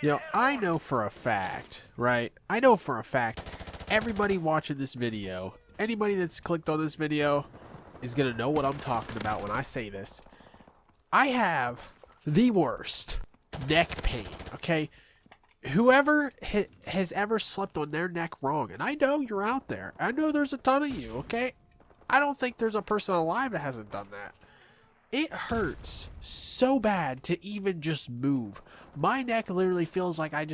You know, I know for a fact, right? I know for a fact, everybody watching this video, anybody that's clicked on this video is going to know what I'm talking about when I say this. I have the worst neck pain, okay? Whoever has ever slept on their neck wrong, and I know you're out there. I know there's a ton of you, okay? I don't think there's a person alive that hasn't done that. It hurts so bad to even just move. My neck literally feels like I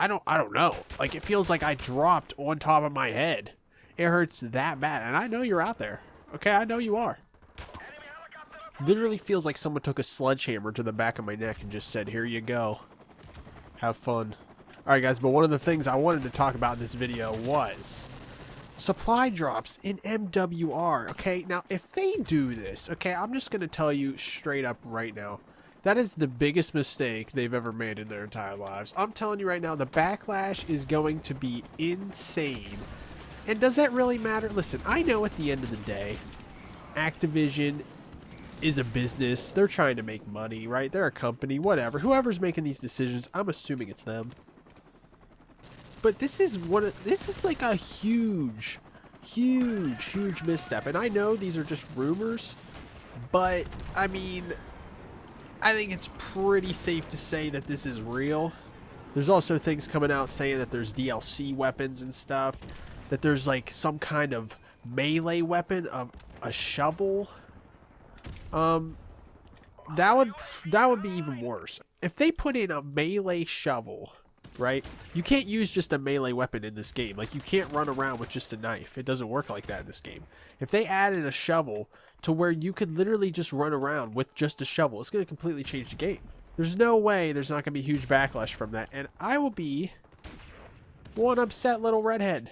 don't know. Like, it feels like I dropped on top of my head. It hurts that bad, and I know you're out there. Okay, I know you are. Literally feels like someone took a sledgehammer to the back of my neck and just said, here you go. Have fun. Alright guys, but one of the things I wanted to talk about in this video was supply drops in MWR. Okay, now if they do this, okay, I'm just going to tell you straight up right now. That is the biggest mistake they've ever made in their entire lives. I'm telling you right now, the backlash is going to be insane. And does that really matter? Listen, I know at the end of the day, Activision is a business. They're trying to make money, right? They're a company, whatever. Whoever's making these decisions, I'm assuming it's them. But this is like a huge misstep. And I know these are just rumors, but I mean, I think it's pretty safe to say that this is real. There's also things coming out saying that there's DLC weapons and stuff, that there's like some kind of melee weapon, a shovel. That would be even worse. If they put in a melee shovel, right? You can't use just a melee weapon in this game. Like, you can't run around with just a knife. It doesn't work like that in this game. If they added a shovel to where you could literally just run around with just a shovel, it's going to completely change the game. There's no way there's not going to be huge backlash from that. And I will be one upset little redhead.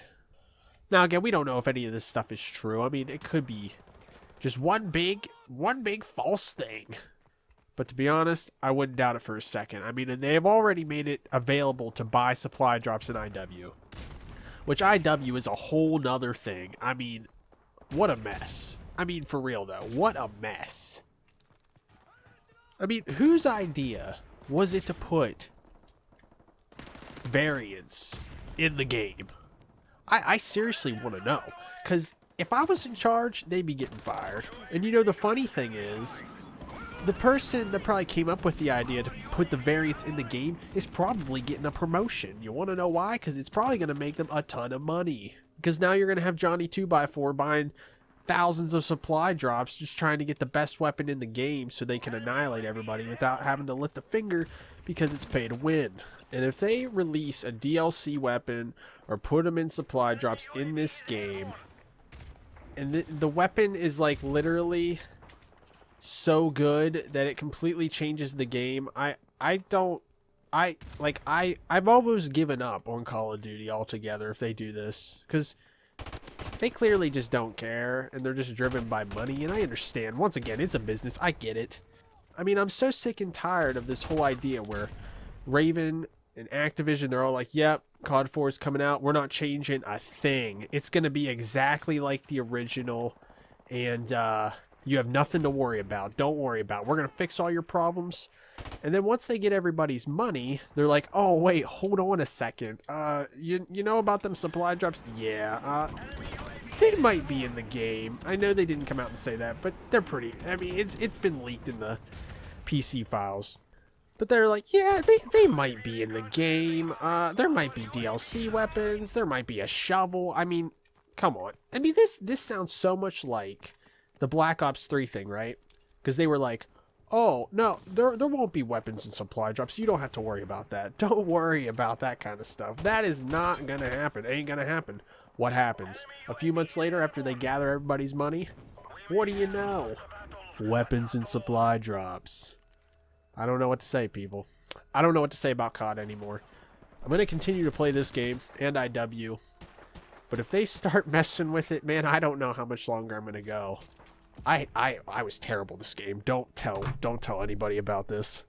Now, again, we don't know if any of this stuff is true. I mean, it could be just one big false thing. But to be honest, I wouldn't doubt it for a second. I mean, and they have already made it available to buy supply drops in IW. Which IW is a whole nother thing. I mean, what a mess. I mean, for real though, what a mess. I mean, whose idea was it to put variants in the game? I seriously want to know. Because if I was in charge, they'd be getting fired. And you know, the funny thing is, the person that probably came up with the idea to put the variants in the game is probably getting a promotion. You want to know why? Because it's probably going to make them a ton of money. Because now you're going to have Johnny 2x4 buying thousands of supply drops just trying to get the best weapon in the game so they can annihilate everybody without having to lift a finger because it's pay to win. And if they release a DLC weapon or put them in supply drops in this game, and the weapon is like literally so good that it completely changes the game, I've almost given up on Call of Duty altogether if they do this, because they clearly just don't care and they're just driven by money. And I understand, once again, it's a business. I get it. I mean, I'm so sick and tired of this whole idea where Raven and Activision, they're all like, yep, COD 4 is coming out, we're not changing a thing, it's gonna be exactly like the original, and you have nothing to worry about. Don't worry about it. We're going to fix all your problems. And then once they get everybody's money, they're like, oh, wait, hold on a second. You know about them supply drops? Yeah. They might be in the game. I know they didn't come out and say that, but they're pretty. I mean, it's been leaked in the PC files. But they're like, yeah, they might be in the game. There might be DLC weapons. There might be a shovel. I mean, come on. I mean, this sounds so much like the Black Ops 3 thing, right? Because they were like, oh, no, there won't be weapons and supply drops. You don't have to worry about that. Don't worry about that kind of stuff. That is not going to happen. Ain't going to happen. What happens? A few months later, after they gather everybody's money, what do you know? Weapons and supply drops. I don't know what to say, people. I don't know what to say about COD anymore. I'm going to continue to play this game and IW. But if they start messing with it, man, I don't know how much longer I'm going to go. I was terrible this game. Don't tell anybody about this.